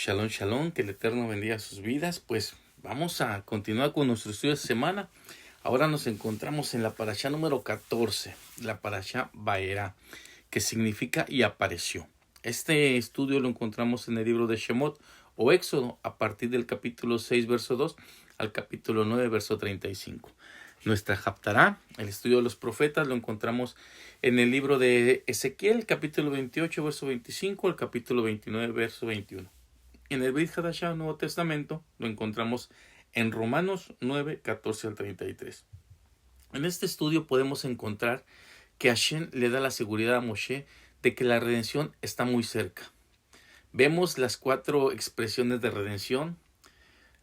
Shalom, shalom, que el Eterno bendiga sus vidas. Pues vamos a continuar con nuestro estudio de semana. Ahora nos encontramos en la parashá número 14, la parashá Vaerá, que significa y apareció. Este estudio lo encontramos en el libro de Shemot o Éxodo, a partir del capítulo 6, verso 2, al capítulo 9, verso 35. Nuestra Haftará, el estudio de los profetas, lo encontramos en el libro de Ezequiel, capítulo 28, verso 25, al capítulo 29, verso 21. En el Brit Hadashah, Nuevo Testamento, lo encontramos en Romanos 9, 14 al 33. En este estudio podemos encontrar que Hashem le da la seguridad a Moshe de que la redención está muy cerca. Vemos las 4 expresiones de redención: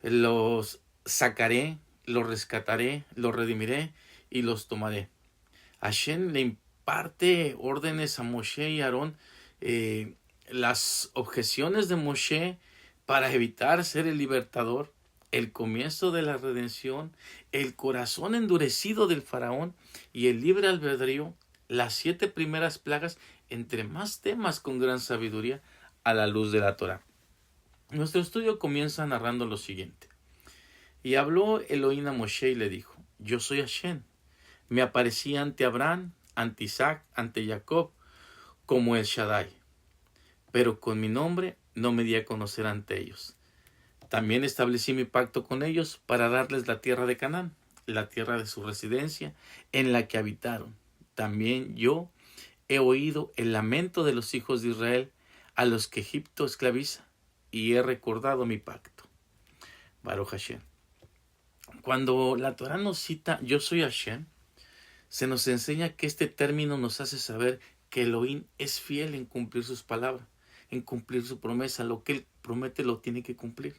los sacaré, los rescataré, los redimiré y los tomaré. Hashem le imparte órdenes a Moshe y Aarón. Las objeciones de Moshe para evitar ser el libertador, el comienzo de la redención, el corazón endurecido del faraón y el libre albedrío, las 7 primeras plagas, entre más temas con gran sabiduría a la luz de la Torá. Nuestro estudio comienza narrando lo siguiente. Y habló Elohim a Moshe y le dijo: yo soy Hashem. Me aparecí ante Abraham, ante Isaac, ante Jacob, como el Shaddai. Pero con mi nombre no me di a conocer ante ellos. También establecí mi pacto con ellos para darles la tierra de Canaán, la tierra de su residencia, en la que habitaron. También yo he oído el lamento de los hijos de Israel, a los que Egipto esclaviza, y he recordado mi pacto. Baruch Hashem. Cuando la Torá nos cita yo soy Hashem, se nos enseña que este término nos hace saber que Elohim es fiel en cumplir sus palabras, en cumplir su promesa. Lo que Él promete lo tiene que cumplir,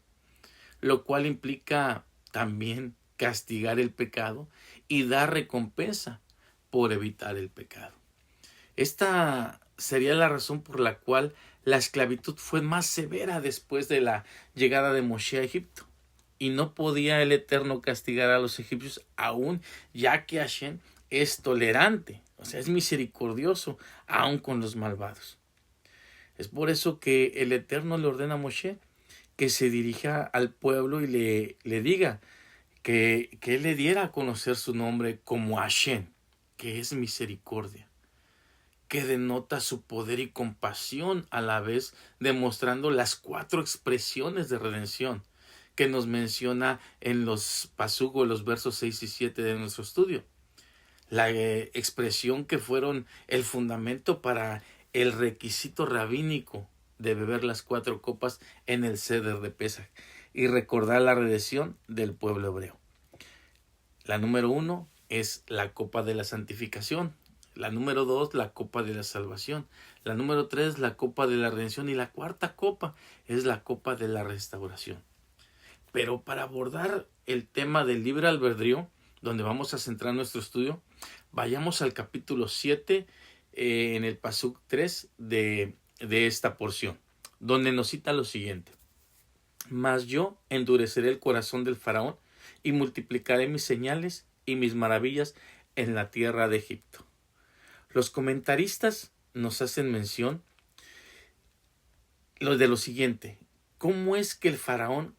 lo cual implica también castigar el pecado y dar recompensa por evitar el pecado. Esta sería la razón por la cual la esclavitud fue más severa después de la llegada de Moshe a Egipto. Y no podía el Eterno castigar a los egipcios aún, ya que Hashem es tolerante, o sea, es misericordioso aún con los malvados. Es por eso que el Eterno le ordena a Moshe que se dirija al pueblo y le diga que él le diera a conocer su nombre como Hashem, que es misericordia, que denota su poder y compasión, a la vez demostrando las 4 expresiones de redención que nos menciona en los pasuk, los versos 6 y 7 de nuestro estudio. La expresión que fueron el fundamento para el requisito rabínico de beber las 4 copas en el Seder de Pesaj y recordar la redención del pueblo hebreo. La número 1 es la copa de la santificación. La número 2, la copa de la salvación. La número 3, la copa de la redención. Y la 4ª copa es la copa de la restauración. Pero para abordar el tema del libre albedrío, donde vamos a centrar nuestro estudio, vayamos al capítulo 7, en el pasuk 3 de esta porción, donde nos cita lo siguiente: mas yo endureceré el corazón del faraón y multiplicaré mis señales y mis maravillas en la tierra de Egipto. Los comentaristas nos hacen mención de lo siguiente: ¿cómo es que el faraón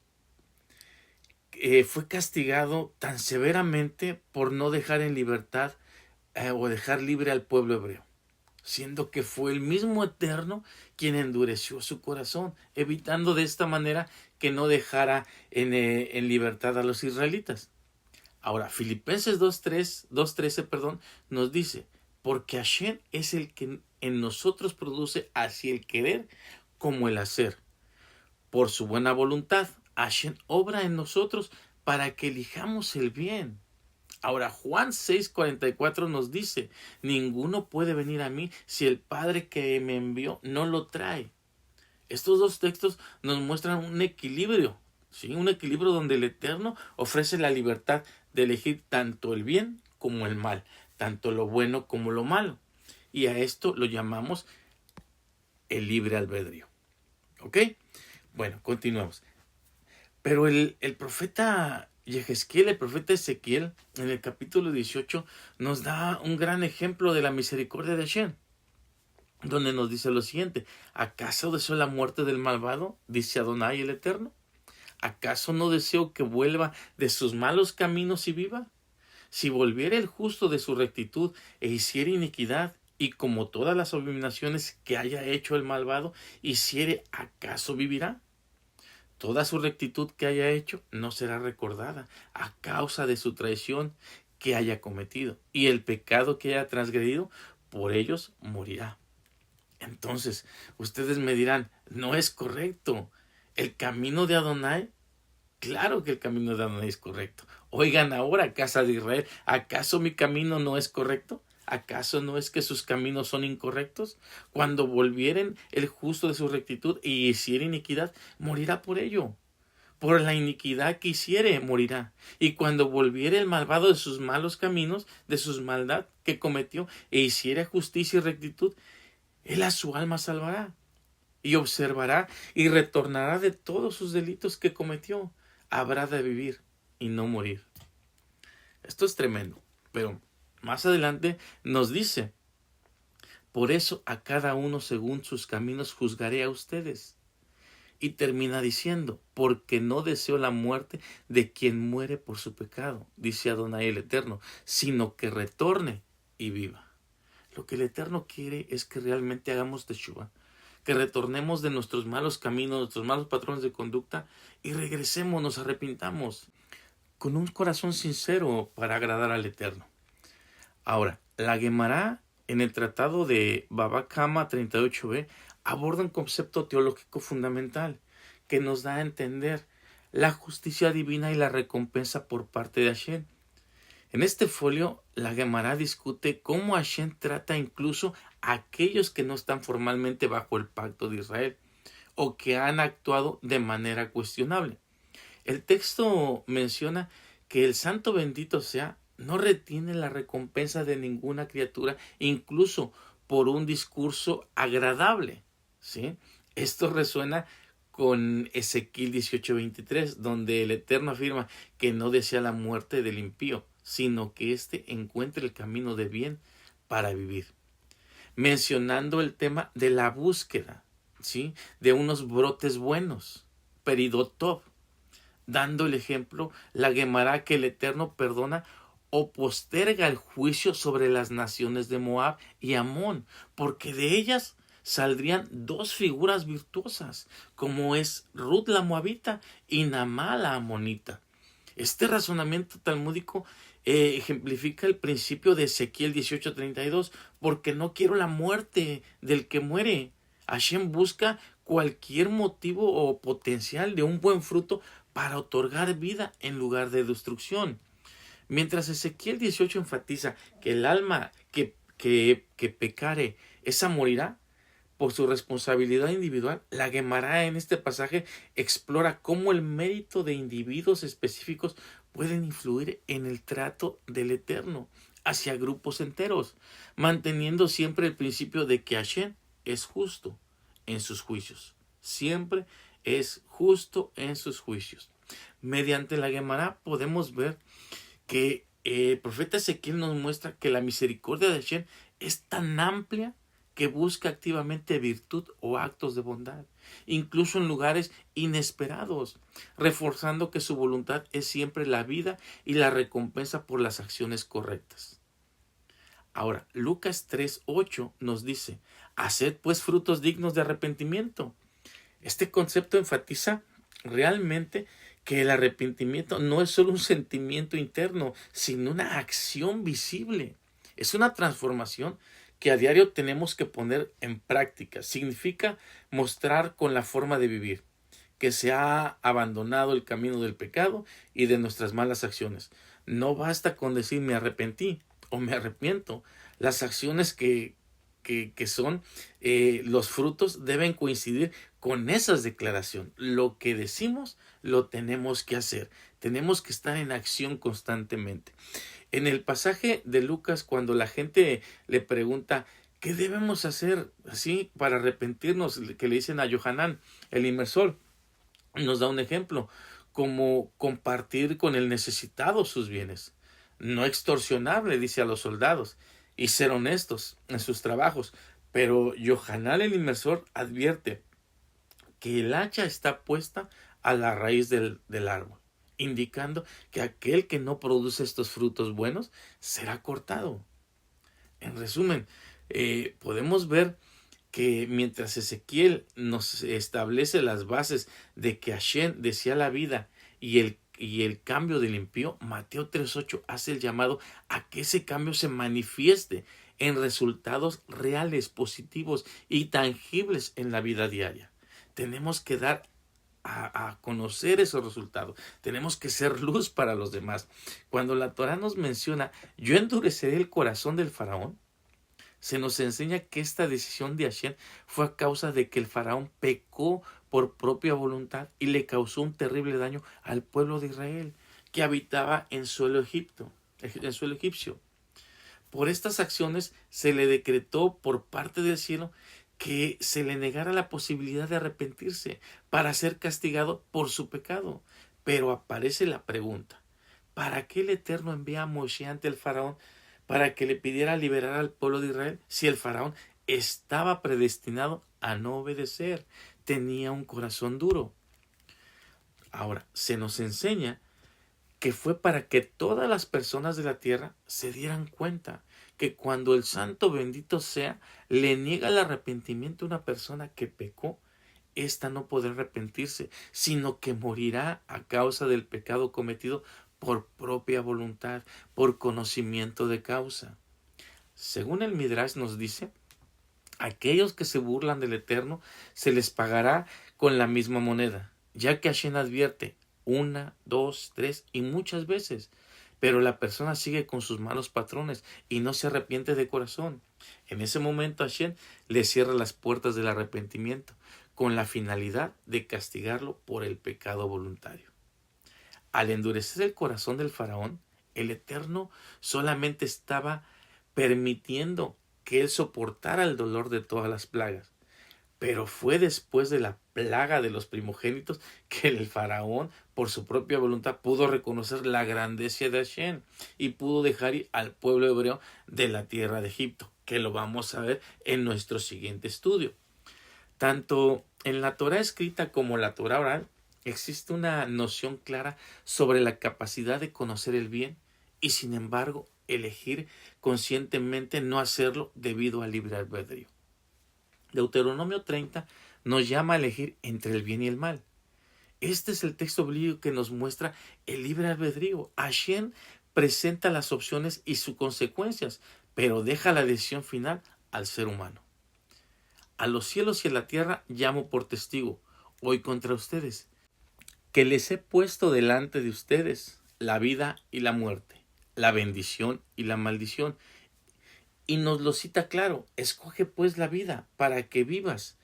fue castigado tan severamente por no dejar en libertad o dejar libre al pueblo hebreo, siendo que fue el mismo Eterno quien endureció su corazón, evitando de esta manera que no dejara en libertad a los israelitas? Ahora, Filipenses 2:13 nos dice: porque Hashem es el que en nosotros produce así el querer como el hacer, por su buena voluntad. Hashem obra en nosotros para que elijamos el bien. Ahora, Juan 6:44 nos dice: ninguno puede venir a mí si el Padre que me envió no lo trae. Estos 2 textos nos muestran un equilibrio, ¿sí? Un equilibrio donde el Eterno ofrece la libertad de elegir tanto el bien como el mal, tanto lo bueno como lo malo. Y a esto lo llamamos el libre albedrío. ¿Ok? Bueno, continuamos. Pero el profeta Yehezquiel, el profeta Ezequiel, en el capítulo 18, nos da un gran ejemplo de la misericordia de Hashem. donde nos dice lo siguiente: ¿acaso deseo la muerte del malvado? Dice Adonai el Eterno. ¿Acaso no deseo que vuelva de sus malos caminos y viva? Si volviera el justo de su rectitud e hiciera iniquidad, y como todas las abominaciones que haya hecho el malvado hiciere, ¿acaso vivirá? Toda su rectitud que haya hecho no será recordada a causa de su traición que haya cometido, y el pecado que haya transgredido, por ellos morirá. Entonces, ustedes me dirán, no es correcto. El camino de Adonai, claro que el camino de Adonai es correcto. Oigan ahora, casa de Israel, ¿acaso mi camino no es correcto? ¿Acaso no es que sus caminos son incorrectos? Cuando volvieren el justo de su rectitud y hiciere iniquidad, morirá por ello. Por la iniquidad que hiciere, morirá. Y cuando volviere el malvado de sus malos caminos, de sus maldad que cometió, e hiciere justicia y rectitud, él a su alma salvará, y observará y retornará de todos sus delitos que cometió. Habrá de vivir y no morir. Esto es tremendo, pero más adelante nos dice: por eso a cada uno según sus caminos juzgaré a ustedes. Y termina diciendo: porque no deseo la muerte de quien muere por su pecado, dice Adonai el Eterno, sino que retorne y viva. Lo que el Eterno quiere es que realmente hagamos teshuva, que retornemos de nuestros malos caminos, nuestros malos patrones de conducta, y regresemos, nos arrepintamos con un corazón sincero para agradar al Eterno. Ahora, la Gemara en el tratado de Baba Kama 38b aborda un concepto teológico fundamental que nos da a entender la justicia divina y la recompensa por parte de Hashem. En este folio, la Gemara discute cómo Hashem trata incluso a aquellos que no están formalmente bajo el pacto de Israel o que han actuado de manera cuestionable. El texto menciona que el santo bendito sea no retiene la recompensa de ninguna criatura, incluso por un discurso agradable, ¿sí? Esto resuena con Ezequiel 18:23, donde el Eterno afirma que no desea la muerte del impío, sino que éste encuentre el camino de bien para vivir. Mencionando el tema de la búsqueda, ¿sí?, de unos brotes buenos, peridotov, dando el ejemplo, la Gemara, que el Eterno perdona o posterga el juicio sobre las naciones de Moab y Amón, porque de ellas saldrían dos figuras virtuosas, como es Ruth la Moabita y Naamá la Amonita. Este razonamiento talmúdico ejemplifica el principio de Ezequiel 18:32, porque no quiero la muerte del que muere. Hashem busca cualquier motivo o potencial de un buen fruto para otorgar vida en lugar de destrucción. Mientras Ezequiel 18 enfatiza que el alma que pecare, esa morirá por su responsabilidad individual, la Gemara en este pasaje explora cómo el mérito de individuos específicos pueden influir en el trato del Eterno hacia grupos enteros, manteniendo siempre el principio de que Hashem es justo en sus juicios. Siempre es justo en sus juicios. Mediante la Gemara podemos ver que el profeta Ezequiel nos muestra que la misericordia de Hashem es tan amplia que busca activamente virtud o actos de bondad, incluso en lugares inesperados, reforzando que su voluntad es siempre la vida y la recompensa por las acciones correctas. Ahora, Lucas 3:8 nos dice: haced pues frutos dignos de arrepentimiento. Este concepto enfatiza realmente que el arrepentimiento no es solo un sentimiento interno, sino una acción visible. Es una transformación que a diario tenemos que poner en práctica. Significa mostrar con la forma de vivir que se ha abandonado el camino del pecado y de nuestras malas acciones. No basta con decir me arrepentí o me arrepiento. Las acciones que son los frutos deben coincidir con esas declaraciones. Lo que decimos lo tenemos que hacer. Tenemos que estar en acción constantemente. En el pasaje de Lucas, cuando la gente le pregunta ¿qué debemos hacer así para arrepentirnos?, que le dicen a Yohanan, el inmersor, nos da un ejemplo, como compartir con el necesitado sus bienes, no extorsionar, le dice a los soldados, y ser honestos en sus trabajos, Pero Yohanan el inmersor advierte que el hacha está puesta a la raíz del árbol, indicando que aquel que no produce estos frutos buenos será cortado. En resumen, podemos ver que mientras Ezequiel nos establece las bases de que Hashem desea la vida y el cambio del impío, Mateo 3.8 hace el llamado a que ese cambio se manifieste en resultados reales, positivos y tangibles en la vida diaria. Tenemos que dar a conocer esos resultados. Tenemos que ser luz para los demás. Cuando la Torá nos menciona, yo endureceré el corazón del faraón, se nos enseña que esta decisión de Hashem fue a causa de que el faraón pecó por propia voluntad y le causó un terrible daño al pueblo de Israel que habitaba en suelo egipcio. Por estas acciones se le decretó por parte del cielo que se le negara la posibilidad de arrepentirse para ser castigado por su pecado. Pero aparece la pregunta, ¿para qué el Eterno envía a Moshe ante el faraón para que le pidiera liberar al pueblo de Israel si el faraón estaba predestinado a no obedecer? Tenía un corazón duro. Ahora, se nos enseña que fue para que todas las personas de la tierra se dieran cuenta que cuando el santo bendito sea le niega el arrepentimiento a una persona que pecó, ésta no podrá arrepentirse, sino que morirá a causa del pecado cometido por propia voluntad, por conocimiento de causa. Según el Midrash nos dice, aquellos que se burlan del Eterno se les pagará con la misma moneda, ya que Hashem advierte 1, 2, 3 y muchas veces, pero la persona sigue con sus malos patrones y no se arrepiente de corazón. En ese momento Hashem le cierra las puertas del arrepentimiento con la finalidad de castigarlo por el pecado voluntario. Al endurecer el corazón del faraón, el Eterno solamente estaba permitiendo que él soportara el dolor de todas las plagas. Pero fue después de la plaga de los primogénitos que el faraón, por su propia voluntad, pudo reconocer la grandeza de Hashem y pudo dejar ir al pueblo hebreo de la tierra de Egipto, que lo vamos a ver en nuestro siguiente estudio. Tanto en la Torá escrita como la Torá oral, existe una noción clara sobre la capacidad de conocer el bien y, sin embargo, elegir conscientemente no hacerlo debido al libre albedrío. Deuteronomio 30 nos llama a elegir entre el bien y el mal. Este es el texto bíblico que nos muestra el libre albedrío. Hashem presenta las opciones y sus consecuencias, pero deja la decisión final al ser humano. A los cielos y a la tierra llamo por testigo, hoy contra ustedes, que les he puesto delante de ustedes la vida y la muerte, la bendición y la maldición. Y nos lo cita claro, escoge pues la vida para que vivas,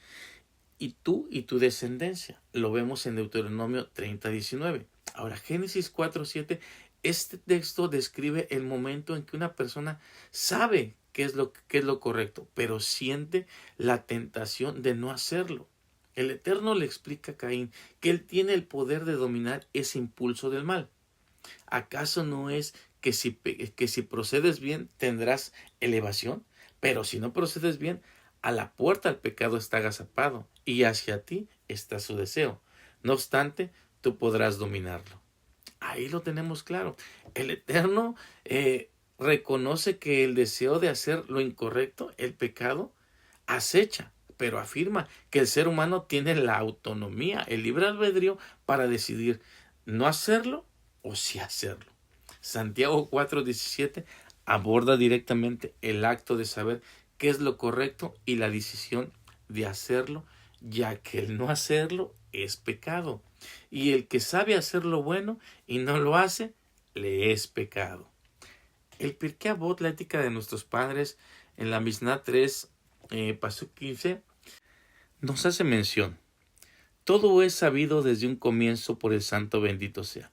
y tú y tu descendencia. Lo vemos en Deuteronomio 30:19. Ahora, Génesis 4:7, este texto describe el momento en que una persona sabe qué es lo correcto, pero siente la tentación de no hacerlo. El Eterno le explica a Caín que él tiene el poder de dominar ese impulso del mal. ¿Acaso no es que si procedes bien tendrás elevación? Pero si no procedes bien, a la puerta del pecado está agazapado y hacia ti está su deseo. No obstante, tú podrás dominarlo. Ahí lo tenemos claro. El Eterno reconoce que el deseo de hacer lo incorrecto, el pecado, acecha, pero afirma que el ser humano tiene la autonomía, el libre albedrío para decidir no hacerlo o sí hacerlo. Santiago 4:17 aborda directamente el acto de saber qué es lo correcto y la decisión de hacerlo, ya que el no hacerlo es pecado. Y el que sabe hacer lo bueno y no lo hace, le es pecado. El Pirkei Avot, la ética de nuestros padres, en la Mishnah 3, Pasuk 15, nos hace mención. Todo es sabido desde un comienzo por el Santo bendito sea.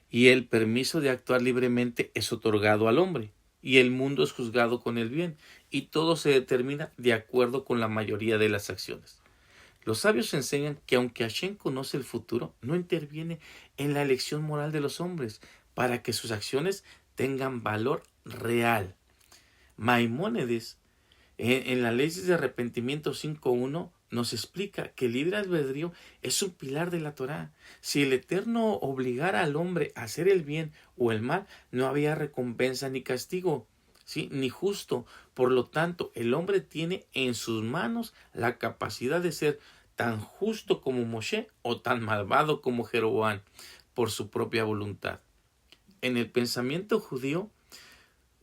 Y el permiso de actuar libremente es otorgado al hombre, y el mundo es juzgado con el bien, y todo se determina de acuerdo con la mayoría de las acciones. Los sabios enseñan que aunque Hashem conoce el futuro, no interviene en la elección moral de los hombres para que sus acciones tengan valor real. Maimónides En la ley de arrepentimiento 5.1 nos explica que el libre albedrío es un pilar de la Torá. Si el Eterno obligara al hombre a hacer el bien o el mal, no había recompensa ni castigo, ¿sí? Ni justo. Por lo tanto, el hombre tiene en sus manos la capacidad de ser tan justo como Moshe o tan malvado como Jeroboam por su propia voluntad. En el pensamiento judío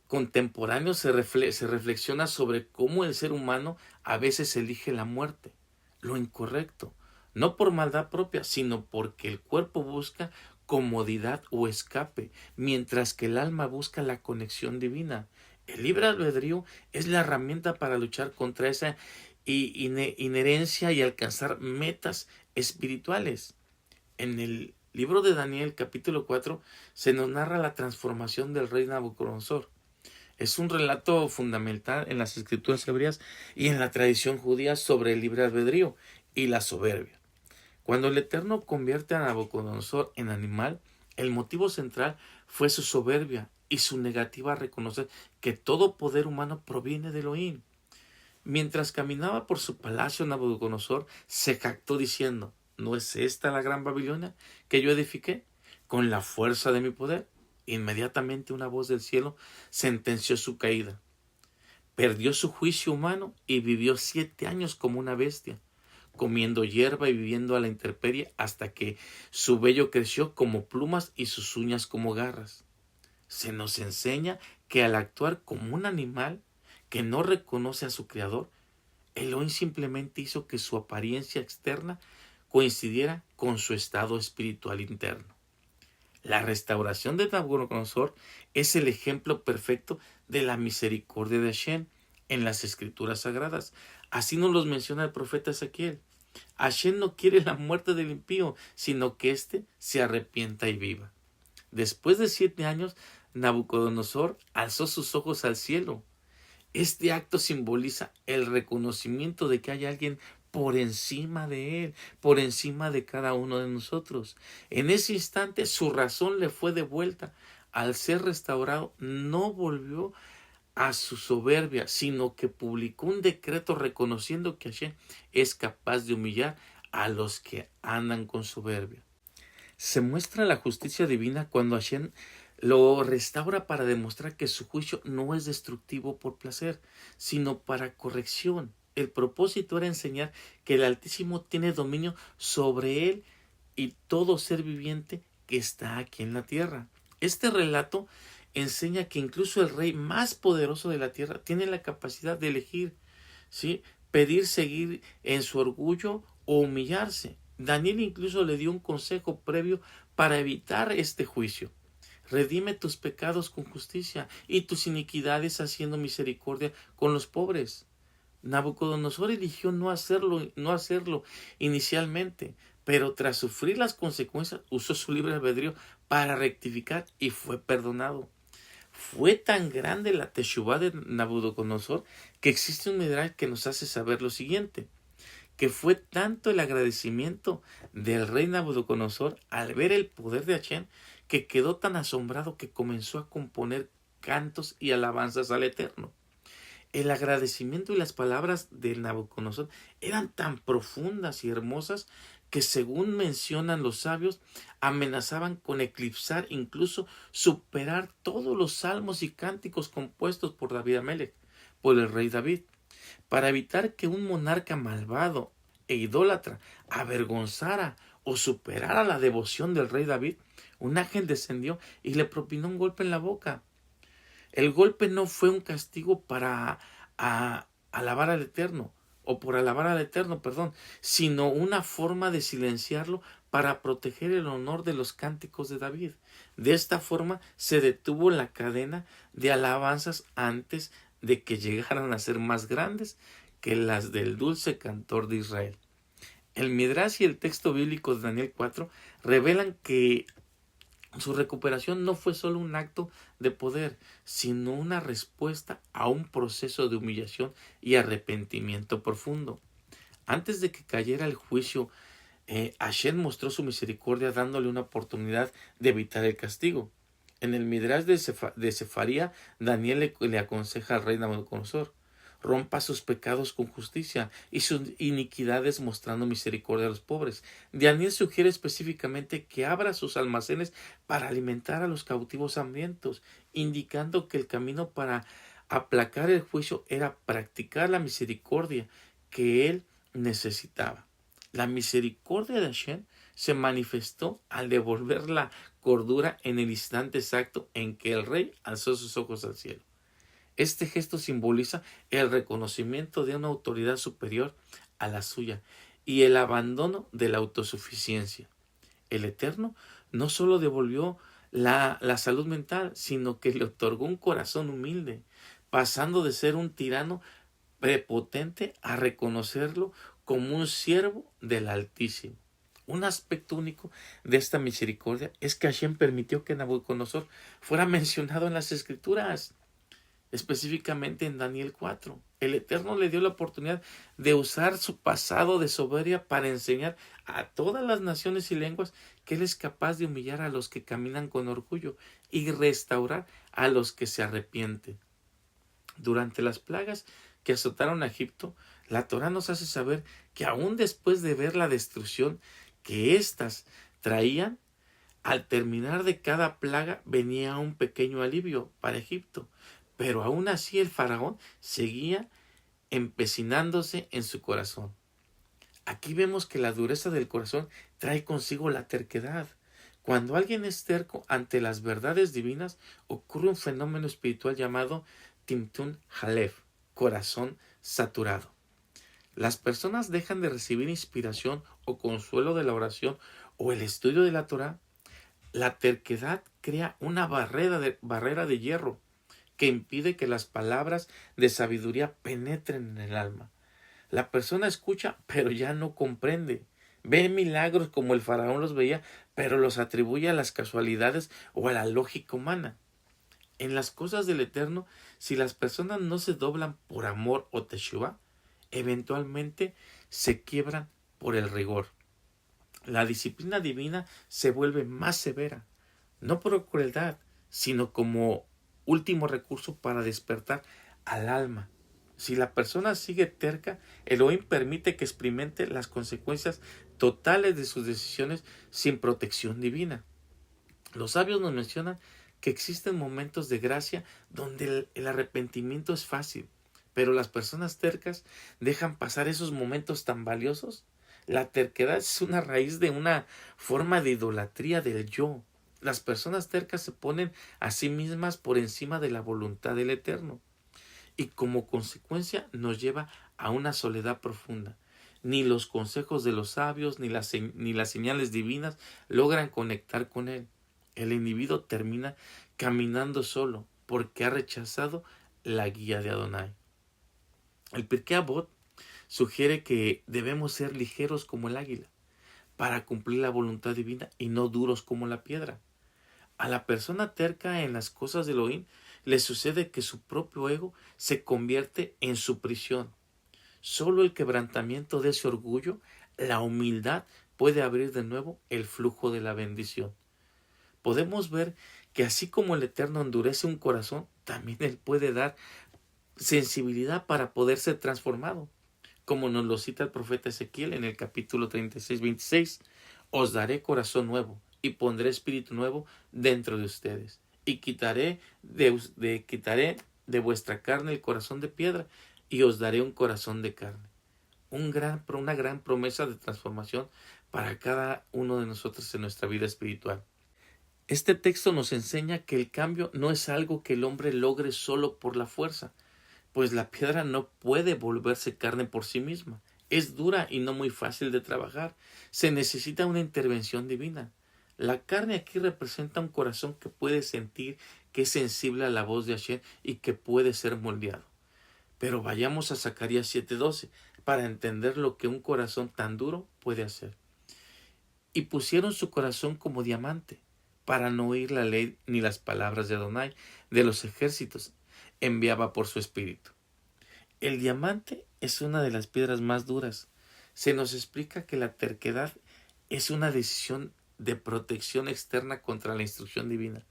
contemporáneo se reflexiona sobre cómo el ser humano a veces elige la muerte, lo incorrecto, no por maldad propia, sino porque el cuerpo busca comodidad o escape, mientras que el alma busca la conexión divina. El libre albedrío es la herramienta para luchar contra esa inherencia y alcanzar metas espirituales. En el libro de Daniel, capítulo 4, se nos narra la transformación del rey Nabucodonosor. Es un relato fundamental en las escrituras hebreas y en la tradición judía sobre el libre albedrío y la soberbia. Cuando el Eterno convierte a Nabucodonosor en animal, el motivo central fue su soberbia y su negativa a reconocer que todo poder humano proviene de Elohim. Mientras caminaba por su palacio, Nabucodonosor se jactó diciendo: ¿no es esta la gran Babilonia que yo edifiqué con la fuerza de mi poder? Inmediatamente una voz del cielo sentenció su caída. Perdió su juicio humano y vivió 7 años como una bestia, comiendo hierba y viviendo a la intemperie hasta que su vello creció como plumas y sus uñas como garras. Se nos enseña que al actuar como un animal que no reconoce a su creador, Elohim simplemente hizo que su apariencia externa coincidiera con su estado espiritual interno. La restauración de Nabucodonosor es el ejemplo perfecto de la misericordia de Hashem en las escrituras sagradas. Así nos los menciona el profeta Ezequiel. Hashem no quiere la muerte del impío, sino que éste se arrepienta y viva. Después de 7 años, Nabucodonosor alzó sus ojos al cielo. Este acto simboliza el reconocimiento de que hay alguien por encima de él, por encima de cada uno de nosotros. En ese instante su razón le fue devuelta. Al ser restaurado, no volvió a su soberbia, sino que publicó un decreto reconociendo que Hashem es capaz de humillar a los que andan con soberbia. Se muestra la justicia divina cuando Hashem lo restaura para demostrar que su juicio no es destructivo por placer, sino para corrección. El propósito era enseñar que el Altísimo tiene dominio sobre él y todo ser viviente que está aquí en la tierra. Este relato enseña que incluso el rey más poderoso de la tierra tiene la capacidad de elegir, ¿sí?, pedir seguir en su orgullo o humillarse. Daniel incluso le dio un consejo previo para evitar este juicio. Redime tus pecados con justicia y tus iniquidades haciendo misericordia con los pobres. Nabucodonosor eligió no hacerlo inicialmente, pero tras sufrir las consecuencias usó su libre albedrío para rectificar y fue perdonado. Fue tan grande la teshuvá de Nabucodonosor que existe un midrash que nos hace saber lo siguiente, que fue tanto el agradecimiento del rey Nabucodonosor al ver el poder de Hashem que quedó tan asombrado que comenzó a componer cantos y alabanzas al Eterno. El agradecimiento y las palabras de Nabucodonosor eran tan profundas y hermosas que, según mencionan los sabios, amenazaban con eclipsar, incluso superar todos los salmos y cánticos compuestos por David Amelech, por el rey David. Para evitar que un monarca malvado e idólatra avergonzara o superara la devoción del rey David, un ángel descendió y le propinó un golpe en la boca. El golpe no fue un castigo para alabar al Eterno, o por alabar al Eterno, sino una forma de silenciarlo para proteger el honor de los cánticos de David. De esta forma se detuvo la cadena de alabanzas antes de que llegaran a ser más grandes que las del dulce cantor de Israel. El Midrash y el texto bíblico de Daniel 4 revelan que su recuperación no fue solo un acto de poder, sino una respuesta a un proceso de humillación y arrepentimiento profundo. Antes de que cayera el juicio, Hashem mostró su misericordia dándole una oportunidad de evitar el castigo. En el Midrash de Sefaría, Daniel le aconseja al rey Nabucodonosor: rompa sus pecados con justicia y sus iniquidades mostrando misericordia a los pobres. Daniel sugiere específicamente que abra sus almacenes para alimentar a los cautivos hambrientos, indicando que el camino para aplacar el juicio era practicar la misericordia que él necesitaba. La misericordia de Hashem se manifestó al devolver la cordura en el instante exacto en que el rey alzó sus ojos al cielo. Este gesto simboliza el reconocimiento de una autoridad superior a la suya y el abandono de la autosuficiencia. El Eterno no solo devolvió la salud mental, sino que le otorgó un corazón humilde, pasando de ser un tirano prepotente a reconocerlo como un siervo del Altísimo. Un aspecto único de esta misericordia es que Hashem permitió que Nabucodonosor fuera mencionado en las Escrituras, específicamente en Daniel 4. El Eterno le dio la oportunidad de usar su pasado de soberbia para enseñar a todas las naciones y lenguas que Él es capaz de humillar a los que caminan con orgullo y restaurar a los que se arrepienten. Durante las plagas que azotaron a Egipto, la Torá nos hace saber que aún después de ver la destrucción que éstas traían, al terminar de cada plaga venía un pequeño alivio para Egipto, pero aún así el faraón seguía empecinándose en su corazón. Aquí vemos que la dureza del corazón trae consigo la terquedad. Cuando alguien es terco ante las verdades divinas, ocurre un fenómeno espiritual llamado Timtun Halef, corazón saturado. Las personas dejan de recibir inspiración o consuelo de la oración o el estudio de la Torá. La terquedad crea una barrera de hierro que impide que las palabras de sabiduría penetren en el alma. La persona escucha, pero ya no comprende. Ve milagros como el faraón los veía, pero los atribuye a las casualidades o a la lógica humana. En las cosas del Eterno, si las personas no se doblan por amor o teshuvá, eventualmente se quiebran por el rigor. La disciplina divina se vuelve más severa, no por crueldad, sino como último recurso para despertar al alma. Si la persona sigue terca, Elohim permite que experimente las consecuencias totales de sus decisiones sin protección divina. Los sabios nos mencionan que existen momentos de gracia donde el arrepentimiento es fácil, pero las personas tercas dejan pasar esos momentos tan valiosos. La terquedad es una raíz de una forma de idolatría del yo. Las personas tercas se ponen a sí mismas por encima de la voluntad del Eterno y como consecuencia nos lleva a una soledad profunda. Ni los consejos de los sabios ni las señales divinas logran conectar con él. El individuo termina caminando solo porque ha rechazado la guía de Adonai. El Pirkei Avot sugiere que debemos ser ligeros como el águila para cumplir la voluntad divina y no duros como la piedra. A la persona terca en las cosas de Elohim le sucede que su propio ego se convierte en su prisión. Solo el quebrantamiento de ese orgullo, la humildad, puede abrir de nuevo el flujo de la bendición. Podemos ver que así como el Eterno endurece un corazón, también Él puede dar sensibilidad para poder ser transformado. Como nos lo cita el profeta Ezequiel en el capítulo 36-26, os daré corazón nuevo y pondré espíritu nuevo dentro de ustedes. Y quitaré de vuestra carne el corazón de piedra y os daré un corazón de carne. Una gran promesa de transformación para cada uno de nosotros en nuestra vida espiritual. Este texto nos enseña que el cambio no es algo que el hombre logre solo por la fuerza, pues la piedra no puede volverse carne por sí misma. Es dura y no muy fácil de trabajar. Se necesita una intervención divina. La carne aquí representa un corazón que puede sentir, que es sensible a la voz de Hashem y que puede ser moldeado. Pero vayamos a Zacarías 7:12 para entender lo que un corazón tan duro puede hacer. Y pusieron su corazón como diamante, para no oír la ley ni las palabras de Adonai de los ejércitos, enviaba por su espíritu. El diamante es una de las piedras más duras. Se nos explica que la terquedad es una decisión de protección externa contra la instrucción divina.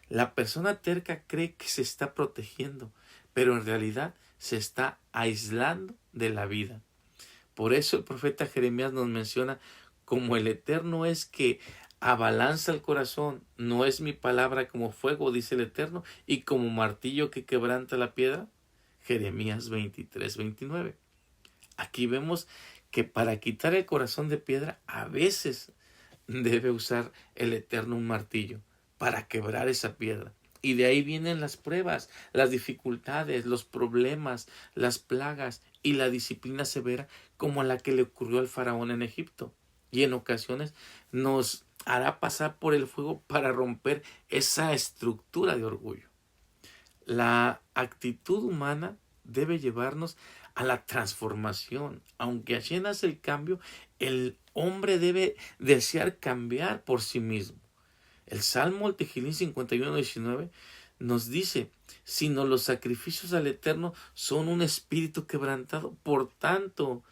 La persona terca cree que se está protegiendo, pero en realidad se está aislando de la vida. Por eso el profeta Jeremías nos menciona: como el Eterno es que abalanza el corazón, no es mi palabra como fuego, dice el Eterno, y como martillo que quebranta la piedra. Jeremías 23:29. Aquí vemos que para quitar el corazón de piedra, a veces debe usar el Eterno un martillo para quebrar esa piedra. Y de ahí vienen las pruebas, las dificultades, los problemas, las plagas y la disciplina severa como la que le ocurrió al faraón en Egipto. Y en ocasiones nos hará pasar por el fuego para romper esa estructura de orgullo. La actitud humana debe llevarnos a la transformación. Aunque Hashem hace el cambio, el hombre debe desear cambiar por sí mismo. El Salmo, el Tejilín 51:19 nos dice: sino los sacrificios al Eterno son un espíritu quebrantado. Por tanto,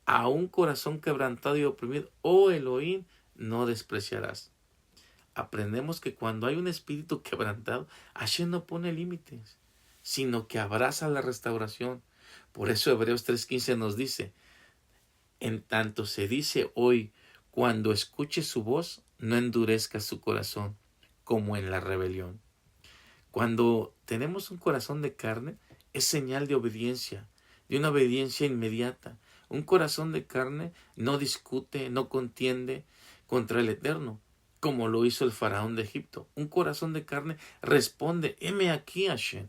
a un corazón quebrantado y oprimido, oh Elohim, no despreciarás. Aprendemos que cuando hay un espíritu quebrantado, Hashem no pone límites, sino que abraza la restauración. Por eso Hebreos 3:15 nos dice: en tanto se dice hoy, cuando escuche su voz, no endurezca su corazón, como en la rebelión. Cuando tenemos un corazón de carne, es señal de obediencia, de una obediencia inmediata. Un corazón de carne no discute, no contiende contra el Eterno, como lo hizo el faraón de Egipto. Un corazón de carne responde: heme aquí, Hashem.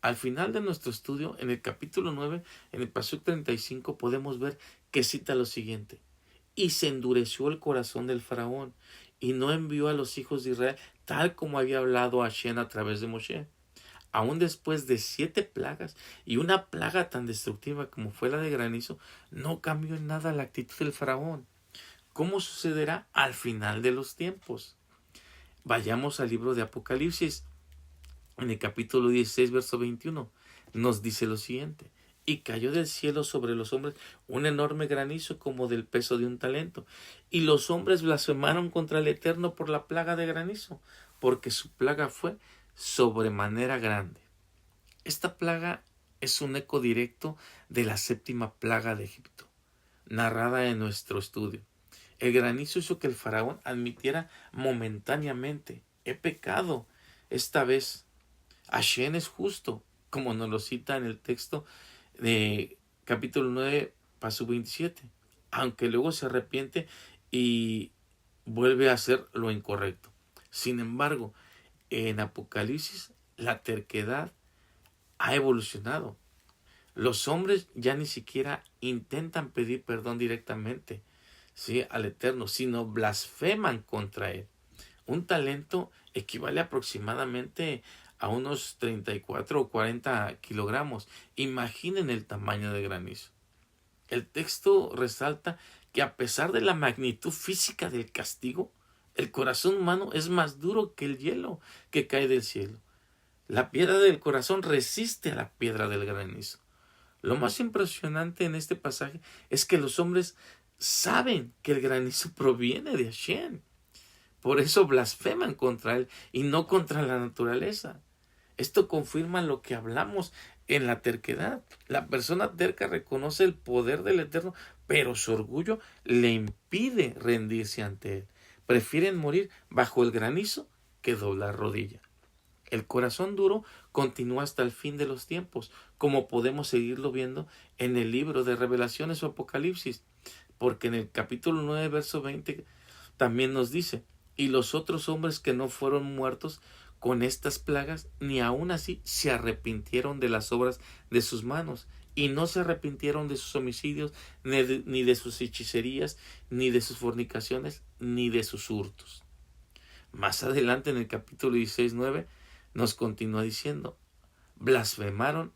Al final de nuestro estudio, en el capítulo 9, en el pasuk 35, podemos ver que cita lo siguiente: y se endureció el corazón del faraón, y no envió a los hijos de Israel, tal como había hablado Hashem a través de Moshe. Aún después de 7 plagas y una plaga tan destructiva como fue la de granizo, no cambió en nada la actitud del faraón. ¿Cómo sucederá al final de los tiempos? Vayamos al libro de Apocalipsis. En el capítulo 16, verso 21, nos dice lo siguiente: y cayó del cielo sobre los hombres un enorme granizo como del peso de un talento. Y los hombres blasfemaron contra el Eterno por la plaga de granizo, porque su plaga fue sobremanera grande. Esta plaga es un eco directo de la 7ª plaga de Egipto, narrada en nuestro estudio. El granizo hizo que el faraón admitiera momentáneamente: he pecado, esta vez Hashem es justo, como nos lo cita en el texto de capítulo 9, paso 27, aunque luego se arrepiente y vuelve a hacer lo incorrecto. Sin embargo, en Apocalipsis la terquedad ha evolucionado. Los hombres ya ni siquiera intentan pedir perdón directamente, ¿sí?, al Eterno, sino blasfeman contra él. Un talento equivale aproximadamente a unos 34 o 40 kilogramos. Imaginen el tamaño del granizo. El texto resalta que a pesar de la magnitud física del castigo, el corazón humano es más duro que el hielo que cae del cielo. La piedra del corazón resiste a la piedra del granizo. Lo más impresionante en este pasaje es que los hombres saben que el granizo proviene de Hashem. Por eso blasfeman contra él y no contra la naturaleza. Esto confirma lo que hablamos en la terquedad. La persona terca reconoce el poder del Eterno, pero su orgullo le impide rendirse ante él. Prefieren morir bajo el granizo que doblar rodilla. El corazón duro continúa hasta el fin de los tiempos, como podemos seguirlo viendo en el libro de Revelaciones o Apocalipsis, porque en el capítulo 9, verso 20, también nos dice: y los otros hombres que no fueron muertos con estas plagas, ni aun así se arrepintieron de las obras de sus manos, y no se arrepintieron de sus homicidios, ni de sus hechicerías, ni de sus fornicaciones, ni de sus hurtos. Más adelante en el capítulo 16:9 nos continúa diciendo: blasfemaron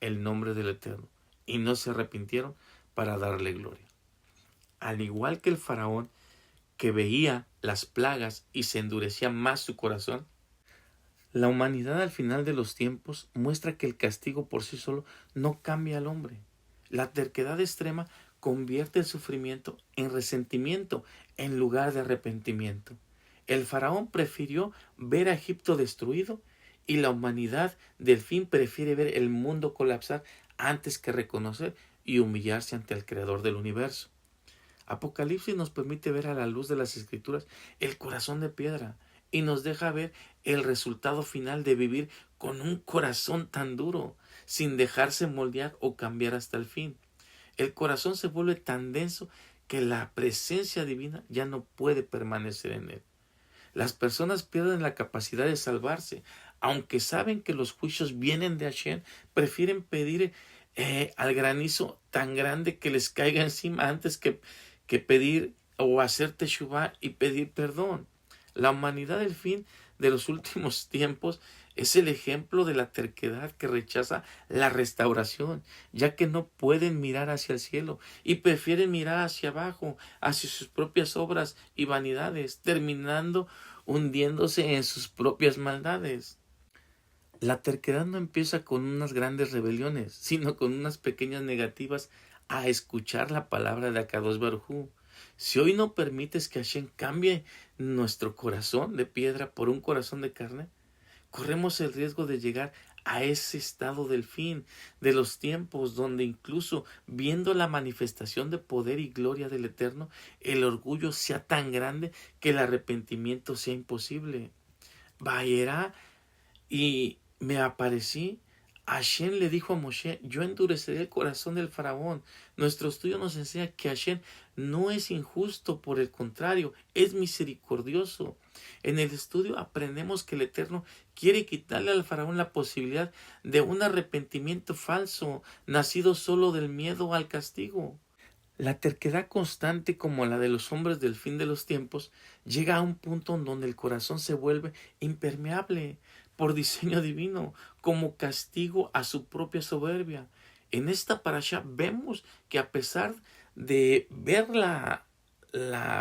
el nombre del Eterno y no se arrepintieron para darle gloria. Al igual que el faraón, que veía las plagas y se endurecía más su corazón, la humanidad al final de los tiempos muestra que el castigo por sí solo no cambia al hombre. La terquedad extrema convierte el sufrimiento en resentimiento en lugar de arrepentimiento. El faraón prefirió ver a Egipto destruido y la humanidad del fin prefiere ver el mundo colapsar antes que reconocer y humillarse ante el Creador del universo. Apocalipsis nos permite ver a la luz de las Escrituras el corazón de piedra y nos deja ver el resultado final de vivir con un corazón tan duro, sin dejarse moldear o cambiar hasta el fin. El corazón se vuelve tan denso que la presencia divina ya no puede permanecer en él. Las personas pierden la capacidad de salvarse, aunque saben que los juicios vienen de Hashem, prefieren pedir al granizo tan grande que les caiga encima antes que pedir o hacer teshuvá y pedir perdón. La humanidad del fin de los últimos tiempos es el ejemplo de la terquedad que rechaza la restauración, ya que no pueden mirar hacia el cielo y prefieren mirar hacia abajo, hacia sus propias obras y vanidades, terminando hundiéndose en sus propias maldades. La terquedad no empieza con unas grandes rebeliones, sino con unas pequeñas negativas a escuchar la palabra de Akadosh Baruj Hu. Si hoy no permites que Hashem cambie nuestro corazón de piedra por un corazón de carne, corremos el riesgo de llegar a ese estado del fin de los tiempos, donde incluso viendo la manifestación de poder y gloria del Eterno, el orgullo sea tan grande que el arrepentimiento sea imposible. Vayera y me aparecí. Hashem le dijo a Moshe: yo endureceré el corazón del faraón. Nuestro estudio nos enseña que Hashem no es injusto, por el contrario, es misericordioso. En el estudio aprendemos que el Eterno quiere quitarle al faraón la posibilidad de un arrepentimiento falso, nacido solo del miedo al castigo. La terquedad constante, como la de los hombres del fin de los tiempos, llega a un punto en donde el corazón se vuelve impermeable por diseño divino, como castigo a su propia soberbia. En esta parasha vemos que a pesar de ver la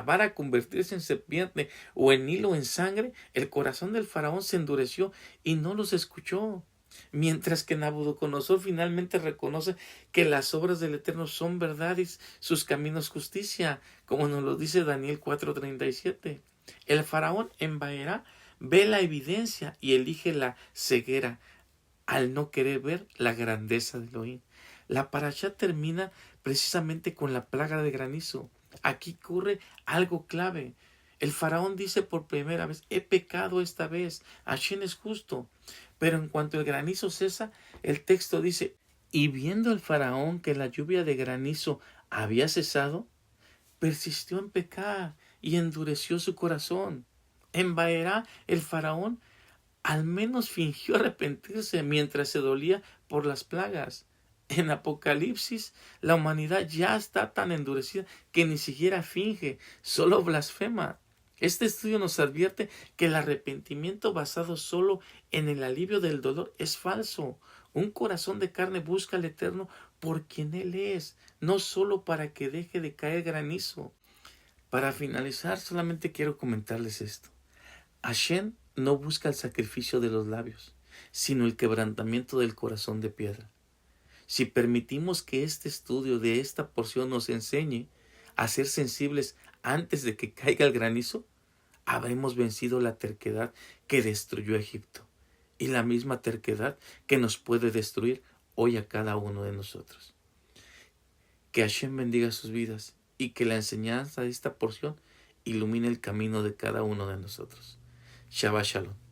vara convertirse en serpiente o en hilo en sangre, el corazón del faraón se endureció y no los escuchó. Mientras que Nabucodonosor finalmente reconoce que las obras del Eterno son verdad y sus caminos justicia, como nos lo dice Daniel 4:37. El faraón en Baerá ve la evidencia y elige la ceguera al no querer ver la grandeza de Elohim. La parashá termina precisamente con la plaga de granizo. Aquí ocurre algo clave. El faraón dice por primera vez: he pecado esta vez, Hashem es justo. Pero en cuanto el granizo cesa, el texto dice: y viendo el faraón que la lluvia de granizo había cesado, persistió en pecar y endureció su corazón. En Baerá, el faraón al menos fingió arrepentirse mientras se dolía por las plagas. En Apocalipsis, la humanidad ya está tan endurecida que ni siquiera finge, solo blasfema. Este estudio nos advierte que el arrepentimiento basado solo en el alivio del dolor es falso. Un corazón de carne busca al Eterno por quien Él es, no solo para que deje de caer granizo. Para finalizar, solamente quiero comentarles esto. Hashem no busca el sacrificio de los labios, sino el quebrantamiento del corazón de piedra. Si permitimos que este estudio de esta porción nos enseñe a ser sensibles antes de que caiga el granizo, habremos vencido la terquedad que destruyó Egipto y la misma terquedad que nos puede destruir hoy a cada uno de nosotros. Que Hashem bendiga sus vidas y que la enseñanza de esta porción ilumine el camino de cada uno de nosotros. Shabbat Shalom.